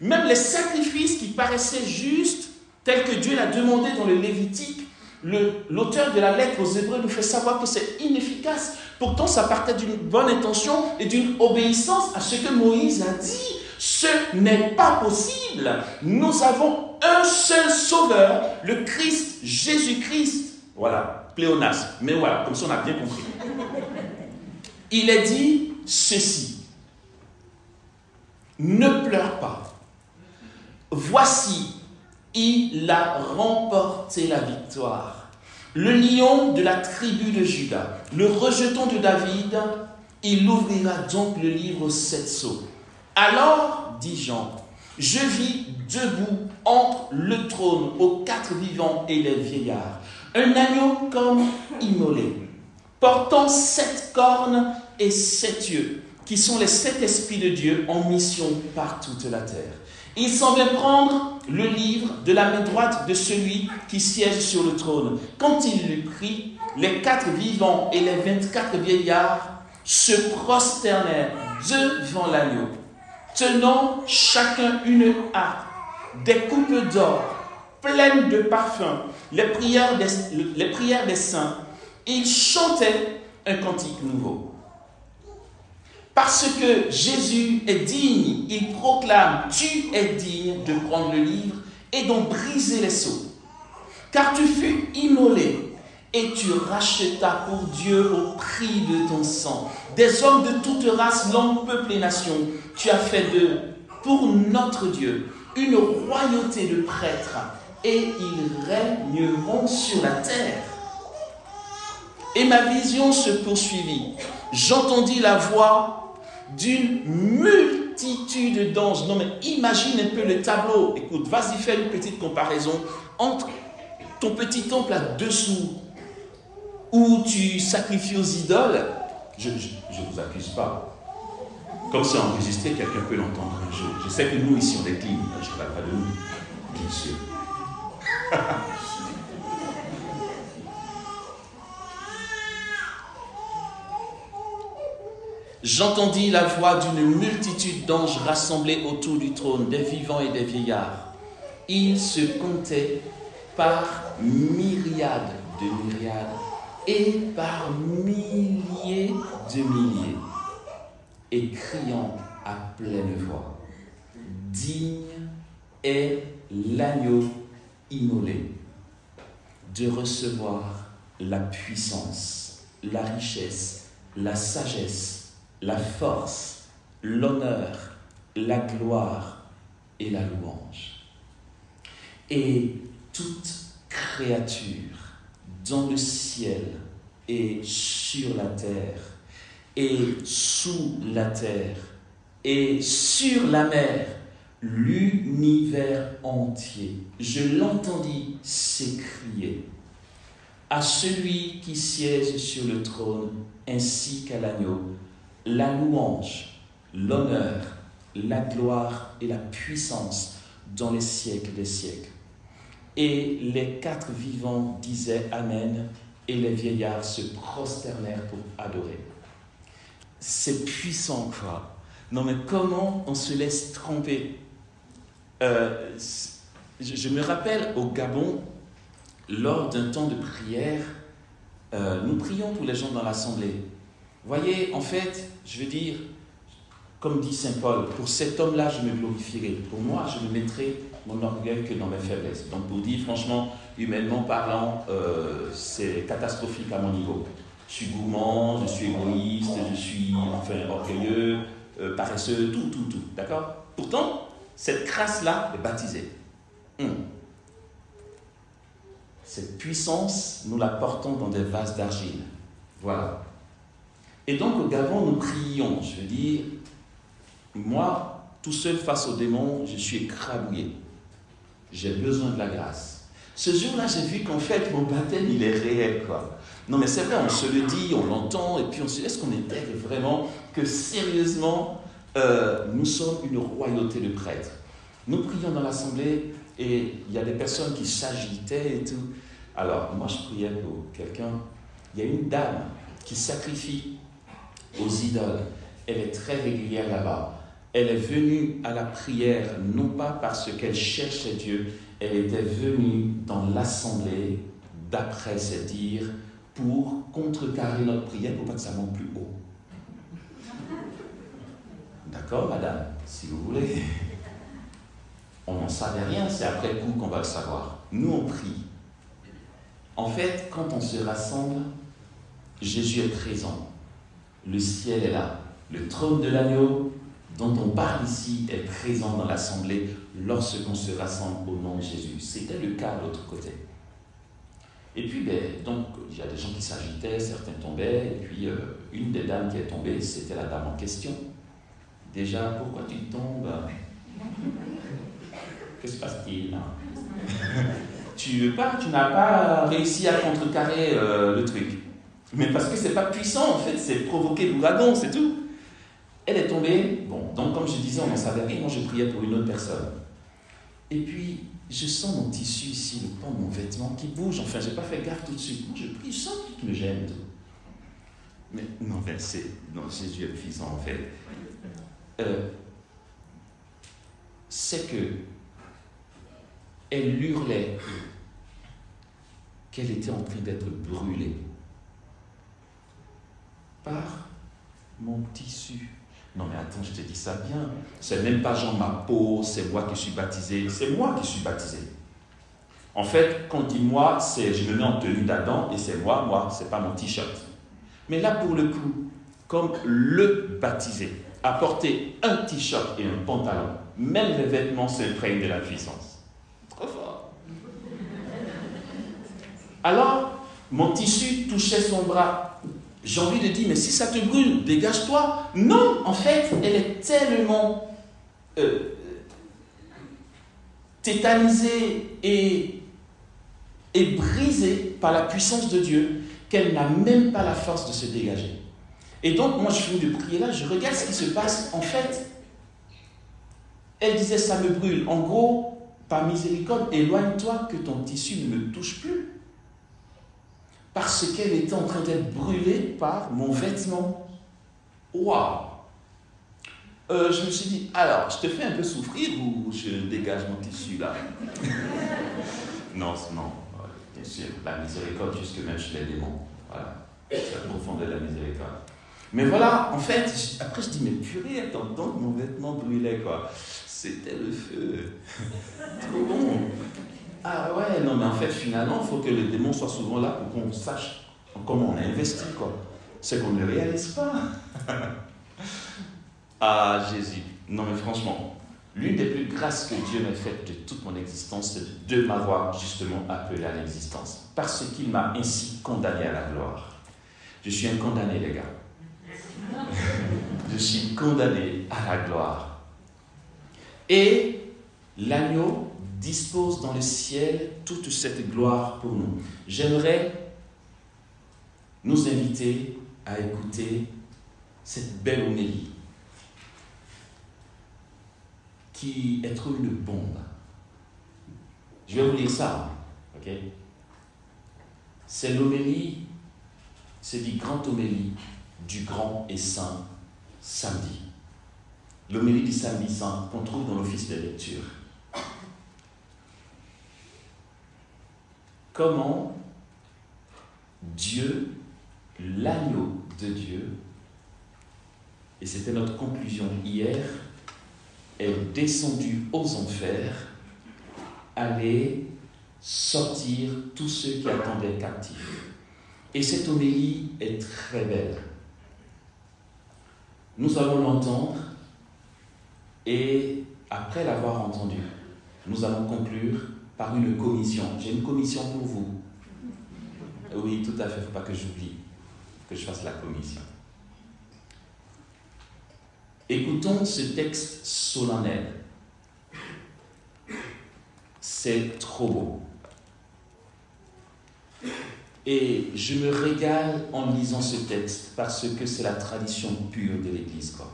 Même les sacrifices qui paraissaient justes, tels que Dieu l'a demandé dans le Lévitique, l'auteur de la lettre aux Hébreux nous fait savoir que c'est inefficace. Pourtant, ça partait d'une bonne intention et d'une obéissance à ce que Moïse a dit. Ce n'est pas possible. Nous avons un seul sauveur, le Christ, Jésus-Christ. Voilà, pléonasme. Mais voilà, comme ça on a bien compris. Il est dit ceci. Ne pleure pas. Voici, il a remporté la victoire. Le lion de la tribu de Juda, le rejeton de David, il ouvrira donc le livre aux 7 sceaux. Alors, dit Jean, je vis debout entre le trône, aux 4 vivants et les vieillards, un agneau comme immolé, portant 7 cornes et 7 yeux, qui sont les 7 esprits de Dieu en mission par toute la terre. Il s'en va prendre le livre de la main droite de celui qui siège sur le trône. Quand il l'eut pris, les 4 vivants et les 24 vieillards se prosternèrent devant l'agneau, tenant chacun une harpe, des coupes d'or pleines de parfums, les prières des saints. Ils chantaient un cantique nouveau. Parce que Jésus est digne, il proclame, tu es digne de prendre le livre et d'en briser les sceaux. Car tu fus immolé et tu rachetas pour Dieu au prix de ton sang des hommes de toute race, langue, peuple et nation. Tu as fait d'eux, pour notre Dieu, une royauté de prêtres et ils régneront sur la terre. Et ma vision se poursuivit. J'entendis la voix d'une multitude d'anges. Non mais imagine un peu le tableau. Écoute, vas-y, fais une petite comparaison entre ton petit temple là-dessous où tu sacrifies aux idoles. Je ne vous accuse pas. Comme c'est enregistré, quelqu'un peut l'entendre un jour. Je sais que nous ici on est clean. Je ne parle pas de nous, bien sûr. J'entendis la voix d'une multitude d'anges rassemblés autour du trône, des vivants et des vieillards. Ils se comptaient par myriades de myriades et par milliers de milliers, et criant à pleine voix, digne est l'agneau immolé de recevoir la puissance, la richesse, la sagesse, la force, l'honneur, la gloire et la louange. Et toute créature dans le ciel et sur la terre et sous la terre et sur la mer l'univers entier, je l'entendis s'écrier à celui qui siège sur le trône ainsi qu'à l'agneau, la louange, l'honneur, la gloire et la puissance dans les siècles des siècles. Et les 4 vivants disaient Amen, et les vieillards se prosternèrent pour adorer. C'est puissant, quoi. Non, mais comment on se laisse tromper? Je me rappelle au Gabon, lors d'un temps de prière, nous prions pour les gens dans l'assemblée. Voyez, en fait, je veux dire, comme dit Saint Paul, pour cet homme-là, je me glorifierai. Pour moi, je ne mettrai mon orgueil que dans mes faiblesses. Donc, pour dire, franchement, humainement parlant, c'est catastrophique à mon niveau. Je suis gourmand, je suis égoïste, je suis orgueilleux, paresseux, tout. D'accord? Pourtant, cette crasse-là est baptisée. Cette puissance, nous la portons dans des vases d'argile. Voilà. Et donc, au Gabon, nous prions. Je veux dire, moi, tout seul face aux démons, je suis écrabouillé. J'ai besoin de la grâce. Ce jour-là, j'ai vu qu'en fait, mon baptême, il est réel, quoi. Non, mais c'est vrai, on se le dit, on l'entend, et puis on se dit, est-ce qu'on intègre vraiment que sérieusement, nous sommes une royauté de prêtres? Nous prions dans l'assemblée, et il y a des personnes qui s'agitaient et tout. Alors, moi, je priais pour quelqu'un. Il y a une dame qui sacrifie aux idoles. Elle est très régulière là-bas. Elle est venue à la prière, non pas parce qu'elle cherchait Dieu, elle était venue dans l'assemblée, d'après ses dires, pour contrecarrer notre prière, pour pas que ça monte plus haut. D'accord, madame, si vous voulez. On n'en savait rien, c'est après coup qu'on va le savoir. Nous, on prie. En fait, quand on se rassemble, Jésus est présent. Le ciel est là. Le trône de l'agneau, dont on parle ici, est présent dans l'assemblée lorsqu'on se rassemble au nom de Jésus. C'était le cas de l'autre côté. Et puis, donc, il y a des gens qui s'agitaient, certains tombaient, et puis une des dames qui est tombée, c'était la dame en question. Déjà, pourquoi tu tombes? Que se passe-t-il? Tu n'as pas réussi à contrecarrer le truc. Mais parce que c'est pas puissant, en fait, c'est provoquer l'ouragan, c'est tout. Elle est tombée, bon, donc comme je disais, on n'en savait rien, moi je priais pour une autre personne. Et puis, je sens mon tissu ici, le pan de mon vêtement qui bouge, enfin, j'ai pas fait gaffe tout de suite. Moi, je prie, je sens qu'il me gêne. Tout. Mais non, Jésus est puissant, en fait. C'est que elle hurlait qu'elle était en train d'être brûlée par mon tissu. Non mais attends, je te dis ça bien. C'est même pas genre ma peau, c'est moi qui suis baptisé. C'est moi qui suis baptisé. En fait, quand on dit moi, c'est je me mets en tenue d'Adam et c'est moi, c'est pas mon t-shirt. Mais là, pour le coup, comme le baptisé a porté un t-shirt et un pantalon, même les vêtements s'imprègnent de la puissance. Trop fort. Alors, mon tissu touchait son bras. J'ai envie de dire, mais si ça te brûle, dégage-toi. Non, en fait, elle est tellement tétanisée et brisée par la puissance de Dieu qu'elle n'a même pas la force de se dégager. Et donc, moi, je finis de prier là, je regarde ce qui se passe. En fait, elle disait, ça me brûle. En gros, par miséricorde, éloigne-toi que ton tissu ne me touche plus. Parce qu'elle était en train d'être brûlée par mon vêtement. Waouh! Je me suis dit, alors, je te fais un peu souffrir ou je dégage mon tissu là? Non, bien sûr, la miséricorde jusque même chez les démons. Voilà, c'est la profondeur de la miséricorde. Mais voilà, en fait, après je dis, mais purée, attends, donc mon vêtement brûlait quoi. C'était le feu. Trop bon. Ah ouais, non mais en fait, finalement, il faut que les démons soient souvent là pour qu'on sache comment on a investi quoi. C'est qu'on ne réalise pas. Ah Jésus, non mais franchement, l'une des plus grâces que Dieu m'a faites de toute mon existence, c'est de m'avoir justement appelé à l'existence. Parce qu'il m'a ainsi condamné à la gloire. Je suis un condamné les gars. Je suis condamné à la gloire. Et l'agneau dispose dans le ciel toute cette gloire pour nous. J'aimerais nous inviter à écouter cette belle homélie qui est trop une bombe. Je vais vous lire ça, ok? C'est l'homélie, c'est dit grande homélie du grand et saint samedi. L'homélie du samedi saint qu'on trouve dans l'office de lecture. Comment Dieu, l'agneau de Dieu, et c'était notre conclusion hier, est descendu aux enfers, aller sortir tous ceux qui attendaient captifs. Et cette homélie est très belle. Nous allons l'entendre et après l'avoir entendu, nous allons conclure par une commission. J'ai une commission pour vous. Oui, tout à fait, il ne faut pas que j'oublie que je fasse la commission. Écoutons ce texte solennel. C'est trop beau. Et je me régale en lisant ce texte parce que c'est la tradition pure de l'Église, quoi.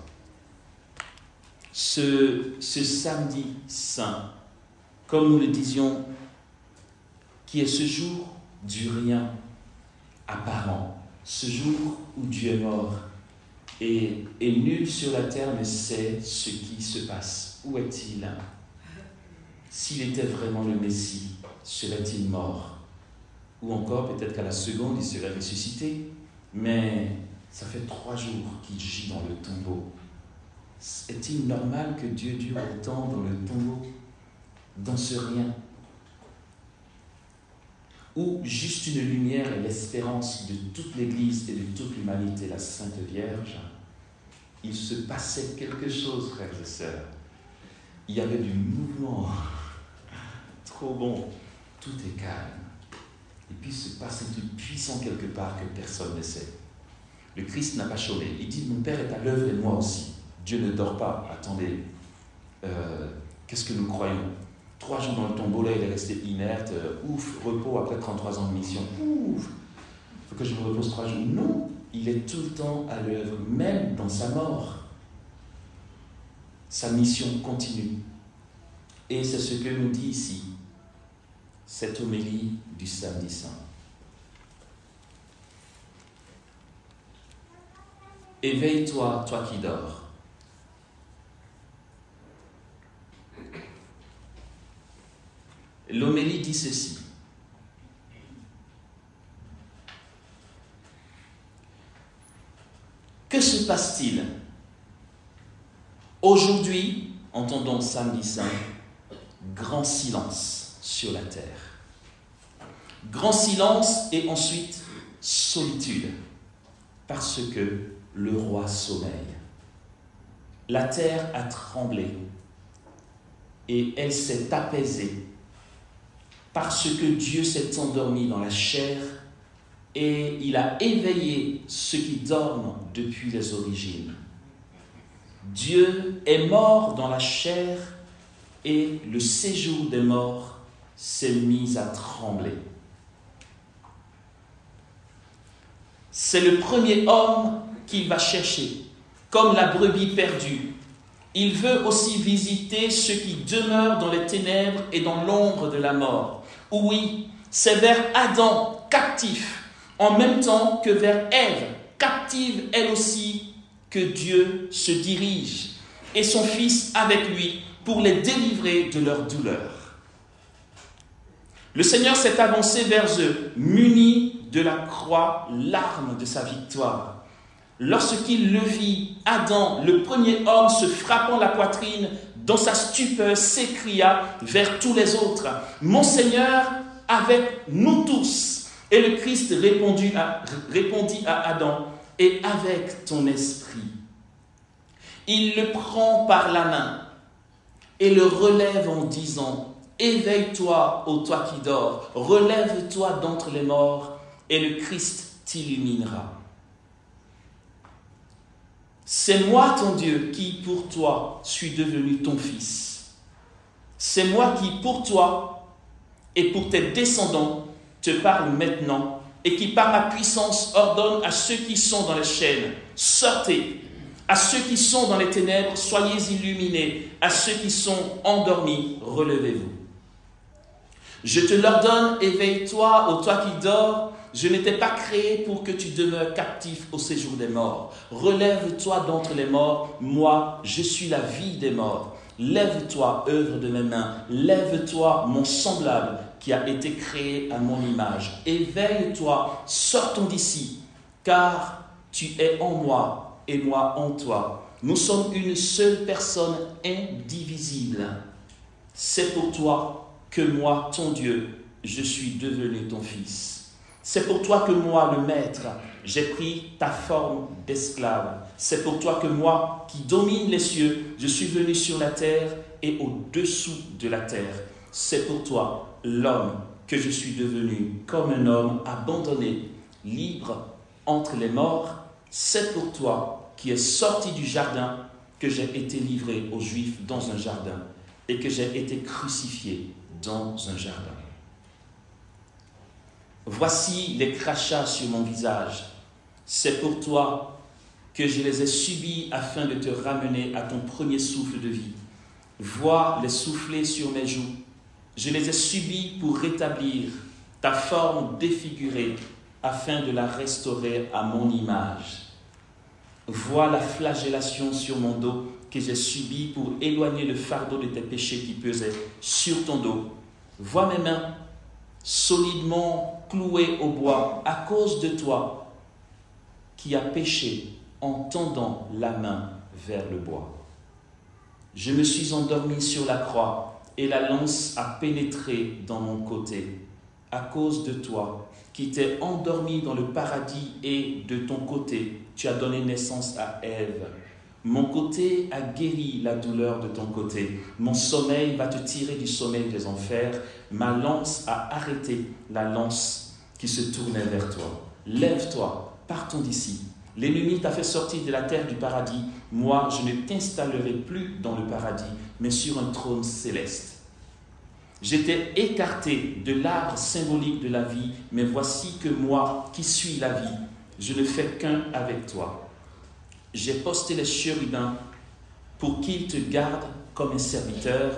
Ce samedi saint, comme nous le disions, qui est ce jour du rien apparent, ce jour où Dieu est mort, et nul sur la terre ne sait ce qui se passe. Où est-il? S'il était vraiment le Messie, serait-il mort? Ou encore, peut-être qu'à la seconde, il serait ressuscité. Mais ça fait 3 jours qu'il gît dans le tombeau. Est-il normal que Dieu dure autant dans le tombeau, dans ce rien? Ou juste une lumière et l'espérance de toute l'Église et de toute l'humanité, la Sainte Vierge? Il se passait quelque chose, frères et sœurs. Il y avait du mouvement. Trop bon. Tout est calme. Et puis il se passe un truc puissant quelque part que personne ne sait. Le Christ n'a pas chômé. Il dit, mon Père est à l'œuvre et moi aussi. Dieu ne dort pas. Attendez, qu'est-ce que nous croyons? 3 jours dans le tombeau, là, il est resté inerte. Ouf, repos après 33 ans de mission. Ouf, il faut que je me repose 3 jours. Non, il est tout le temps à l'œuvre, même dans sa mort. Sa mission continue. Et c'est ce que nous dit ici, cette homélie du samedi saint. Éveille-toi, toi qui dors. L'homélie dit ceci. Que se passe-t-il? Aujourd'hui, entendons samedi saint, grand silence sur la terre. Grand silence et ensuite solitude, parce que le roi sommeille. La terre a tremblé et elle s'est apaisée parce que Dieu s'est endormi dans la chair et il a éveillé ceux qui dorment depuis les origines. Dieu est mort dans la chair et le séjour des morts s'est mis à trembler. C'est le premier homme qu'il va chercher, comme la brebis perdue. Il veut aussi visiter ceux qui demeurent dans les ténèbres et dans l'ombre de la mort. Oui, c'est vers Adam, captif, en même temps que vers Ève, captive elle aussi, que Dieu se dirige, et son Fils avec lui, pour les délivrer de leur douleur. Le Seigneur s'est avancé vers eux, muni de la croix, l'arme de sa victoire. Lorsqu'il le vit, Adam, le premier homme, se frappant la poitrine, dans sa stupeur, s'écria vers tous les autres, « Mon Seigneur, avec nous tous !» Et le Christ répondit à Adam, « Et avec ton esprit ?» Il le prend par la main et le relève en disant, « Éveille-toi, ô toi qui dors, relève-toi d'entre les morts, et le Christ t'illuminera. » C'est moi, ton Dieu, qui, pour toi, suis devenu ton Fils. C'est moi qui, pour toi et pour tes descendants, te parle maintenant et qui, par ma puissance, ordonne à ceux qui sont dans les chaînes, sortez. À ceux qui sont dans les ténèbres, soyez illuminés. À ceux qui sont endormis, relevez-vous. Je te l'ordonne, éveille-toi, ô toi qui dors. Je n'étais pas créé pour que tu demeures captif au séjour des morts. Relève-toi d'entre les morts. Moi, je suis la vie des morts. Lève-toi, œuvre de mes mains. Lève-toi, mon semblable, qui a été créé à mon image. Éveille-toi, sortons d'ici, car tu es en moi et moi en toi. Nous sommes une seule personne indivisible. C'est pour toi que moi, ton Dieu, je suis devenu ton fils. C'est pour toi que moi, le Maître, j'ai pris ta forme d'esclave. C'est pour toi que moi, qui domine les cieux, je suis venu sur la terre et au-dessous de la terre. C'est pour toi, l'homme, que je suis devenu comme un homme abandonné, libre entre les morts. C'est pour toi qui es sorti du jardin que j'ai été livré aux Juifs dans un jardin et que j'ai été crucifié dans un jardin. Voici les crachats sur mon visage. C'est pour toi que je les ai subis afin de te ramener à ton premier souffle de vie. Vois les souffler sur mes joues. Je les ai subis pour rétablir ta forme défigurée afin de la restaurer à mon image. Vois la flagellation sur mon dos que j'ai subie pour éloigner le fardeau de tes péchés qui pesaient sur ton dos. Vois mes mains solidement clouées au bois à cause de toi qui as péché en tendant la main vers le bois. Je me suis endormi sur la croix et la lance a pénétré dans mon côté à cause de toi qui t'es endormi dans le paradis et de ton côté, tu as donné naissance à Ève. Mon côté a guéri la douleur de ton côté. Mon sommeil va te tirer du sommeil des enfers. Ma lance a arrêté la lance qui se tournait vers toi. Lève-toi, partons d'ici. L'ennemi t'a fait sortir de la terre du paradis. Moi, je ne t'installerai plus dans le paradis, mais sur un trône céleste. J'étais écarté de l'arbre symbolique de la vie, mais voici que moi, qui suis la vie, je ne fais qu'un avec toi. J'ai posté les chérubins pour qu'ils te gardent comme un serviteur.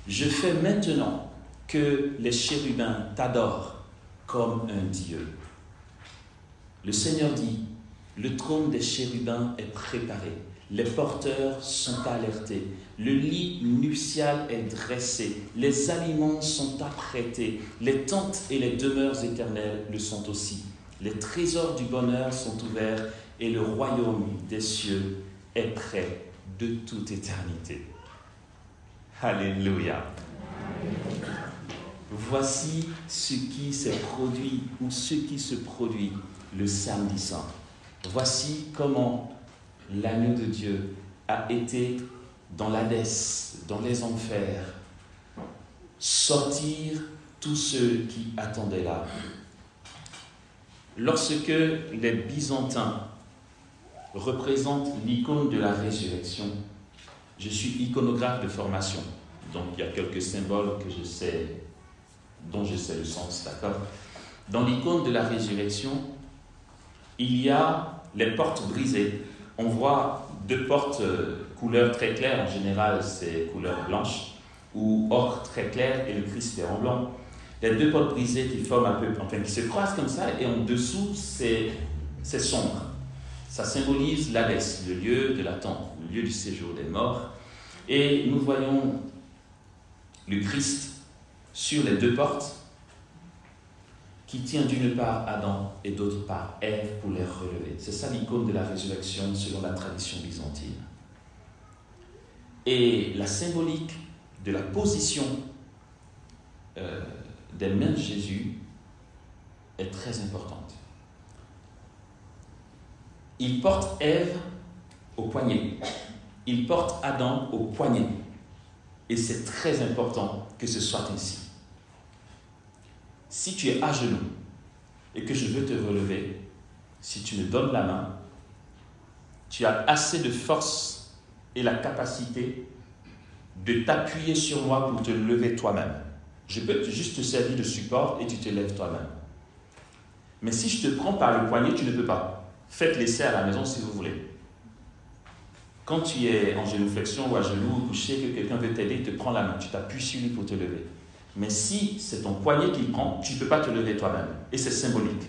Je fais maintenant que les chérubins t'adorent comme un Dieu. Le Seigneur dit, le trône des chérubins est préparé. Les porteurs sont alertés. Le lit nuptial est dressé. Les aliments sont apprêtés. Les tentes et les demeures éternelles le sont aussi. Les trésors du bonheur sont ouverts et le royaume des cieux est prêt de toute éternité. Alléluia. Voici ce qui s'est produit ou ce qui se produit le samedi saint. Voici comment l'agneau de Dieu a été dans l'Hadès, dans les enfers, sortir tous ceux qui attendaient là. Lorsque les Byzantins représentent l'icône de la résurrection, je suis iconographe de formation, donc il y a quelques symboles que je sais, dont je sais le sens, d'accord? Dans l'icône de la résurrection, il y a les portes brisées. On voit deux portes couleur très claire, en général c'est couleur blanche, ou or très clair et le Christ est en blanc. Les deux portes brisées qui forment un peu, enfin qui se croisent comme ça, et en dessous c'est sombre. Ça symbolise l'Hadès, le lieu de l'attente, le lieu du séjour des morts. Et nous voyons le Christ sur les deux portes, qui tient d'une part Adam et d'autre part Ève pour les relever. C'est ça l'icône de la résurrection selon la tradition byzantine. Et la symbolique de la position des mains de Jésus est très importante. Il porte Ève au poignet. Il porte Adam au poignet. Et c'est très important que ce soit ainsi. Si tu es à genoux et que je veux te relever, si tu me donnes la main, tu as assez de force et la capacité de t'appuyer sur moi pour te lever toi-même. Je peux juste te servir de support et tu te lèves toi-même. Mais si je te prends par le poignet, tu ne peux pas. Faites l'essai à la maison si vous voulez. Quand tu es en génuflexion ou à genoux ou couché, que quelqu'un veut t'aider, il te prend la main, tu t'appuies sur lui pour te lever. Mais si c'est ton poignet qu'il prend, tu ne peux pas te lever toi-même. Et c'est symbolique.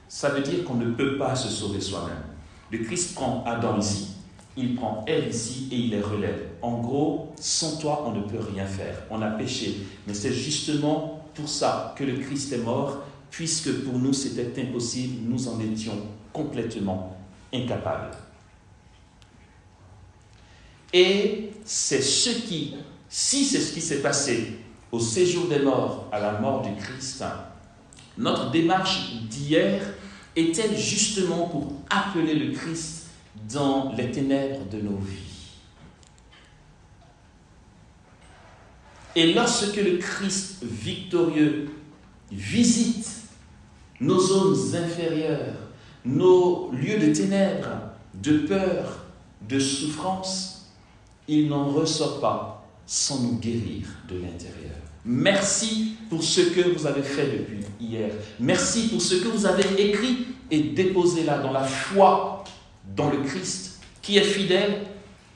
Ça veut dire qu'on ne peut pas se sauver soi-même. Le Christ prend Adam ici, il prend Ève ici et il les relève. En gros, sans toi, on ne peut rien faire. On a péché. Mais c'est justement pour ça que le Christ est mort, puisque pour nous c'était impossible, nous en étions complètement incapables. Et c'est si c'est ce qui s'est passé au séjour des morts, à la mort du Christ, notre démarche d'hier est-elle justement pour appeler le Christ dans les ténèbres de nos vies? Et lorsque le Christ victorieux visite nos zones inférieures, nos lieux de ténèbres, de peur, de souffrance, il n'en ressort pas sans nous guérir de l'intérieur. Merci pour ce que vous avez fait depuis hier. Merci pour ce que vous avez écrit et déposé là dans la foi dans le Christ qui est fidèle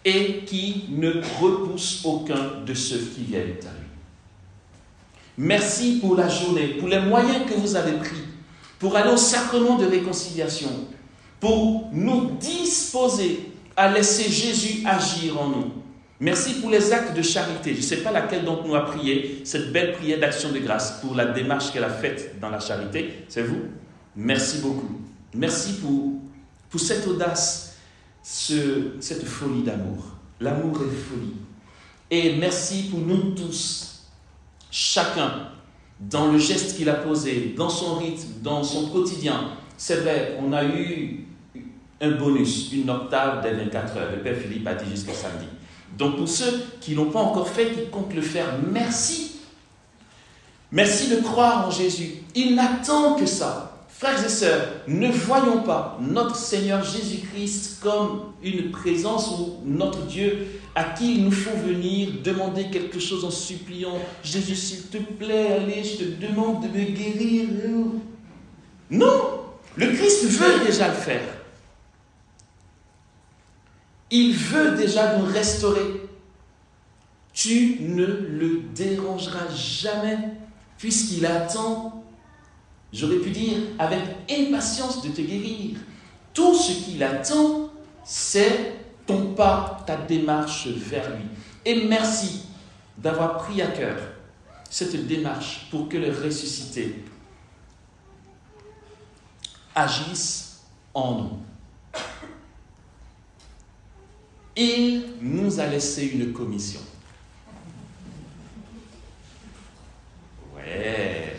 et qui ne repousse aucun de ceux qui viennent à lui. Merci pour la journée, pour les moyens que vous avez pris pour aller au sacrement de réconciliation, pour nous disposer à laisser Jésus agir en nous. Merci pour les actes de charité. Je ne sais pas laquelle d'entre nous a prié cette belle prière d'action de grâce pour la démarche qu'elle a faite dans la charité. C'est vous? Merci beaucoup. Merci pour cette audace, cette folie d'amour. L'amour est folie. Et merci pour nous tous, chacun, dans le geste qu'il a posé, dans son rythme, dans son quotidien. C'est vrai, on a eu un bonus, une octave des 24 heures. Le Père Philippe a dit jusqu'à samedi. Donc pour ceux qui ne l'ont pas encore fait, qui comptent le faire, merci. Merci de croire en Jésus. Il n'attend que ça. Frères et sœurs, ne voyons pas notre Seigneur Jésus-Christ comme une présence ou notre Dieu à qui il nous faut venir demander quelque chose en suppliant. Jésus, s'il te plaît, allez, je te demande de me guérir. Non, le Christ veut déjà le faire. Il veut déjà nous restaurer. Tu ne le dérangeras jamais, puisqu'il attend, j'aurais pu dire, avec impatience de te guérir. Tout ce qu'il attend, c'est ton pas, ta démarche vers lui. Et merci d'avoir pris à cœur cette démarche pour que le ressuscité agisse en nous. Il nous a laissé une commission. Ouais.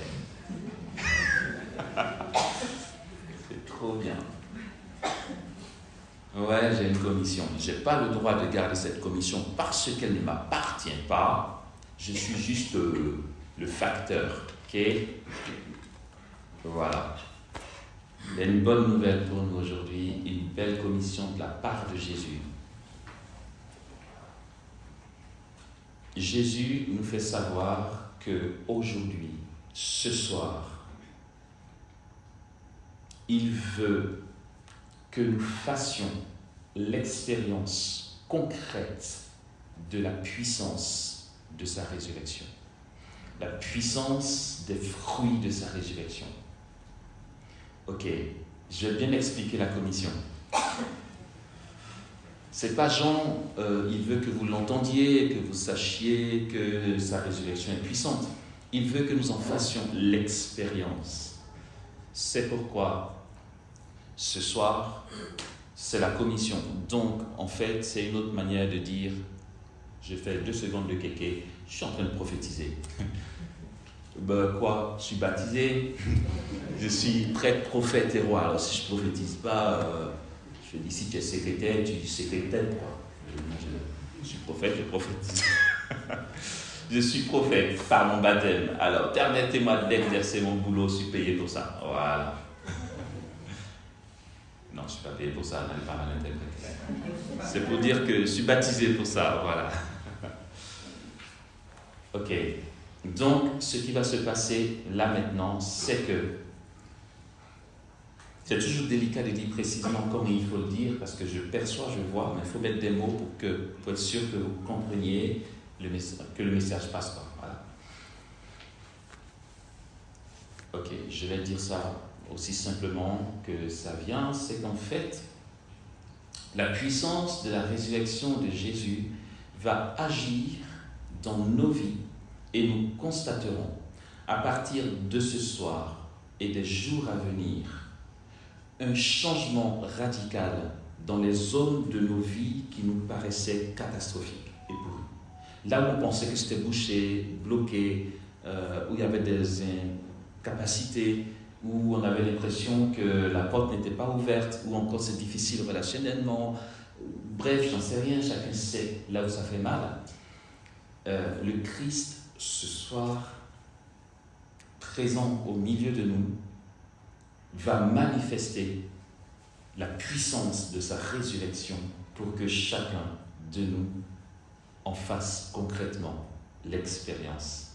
C'est trop bien. Ouais, j'ai une commission. Je n'ai pas le droit de garder cette commission parce qu'elle ne m'appartient pas. Je suis juste le facteur. Ok? Voilà. Il y a une bonne nouvelle pour nous aujourd'hui, une belle commission de la part de Jésus. Jésus nous fait savoir qu'aujourd'hui, ce soir, il veut que nous fassions l'expérience concrète de la puissance de sa résurrection. La puissance des fruits de sa résurrection. Ok, je vais bien expliquer la commission. C'est pas Jean, il veut que vous l'entendiez, que vous sachiez que sa résurrection est puissante. Il veut que nous en fassions l'expérience. C'est pourquoi ce soir, c'est la commission. Donc, en fait, c'est une autre manière de dire, je fais 2 secondes de kéké, je suis en train de prophétiser. Quoi? Je suis baptisé, je suis prêtre, prophète et roi. Alors, si je ne prophétise pas... Je dis, si tu es secrétaire, tu dis secrétaire, quoi. Je suis prophète, je prophétise. Je suis prophète par mon baptême. Alors, permettez-moi d'exercer mon boulot, je suis payé pour ça. Voilà. Non, je ne suis pas payé pour ça, n'allez pas mal interpréter. C'est pour dire que je suis baptisé pour ça, voilà. Ok. Donc, ce qui va se passer là maintenant, c'est que c'est toujours délicat de dire précisément comment il faut le dire, parce que je perçois, je vois, mais il faut mettre des mots pour être sûr que vous compreniez que le message passe pas. Voilà. Ok, je vais dire ça aussi simplement que ça vient, c'est qu'en fait, la puissance de la résurrection de Jésus va agir dans nos vies et nous constaterons à partir de ce soir et des jours à venir un changement radical dans les zones de nos vies qui nous paraissaient catastrophiques et pourries. Là où on pensait que c'était bouché, bloqué, où il y avait des incapacités, où on avait l'impression que la porte n'était pas ouverte, où encore c'est difficile relationnellement, bref, j'en sais rien, chacun sait là où ça fait mal. Le Christ, ce soir, présent au milieu de nous, va manifester la puissance de sa résurrection pour que chacun de nous en fasse concrètement l'expérience.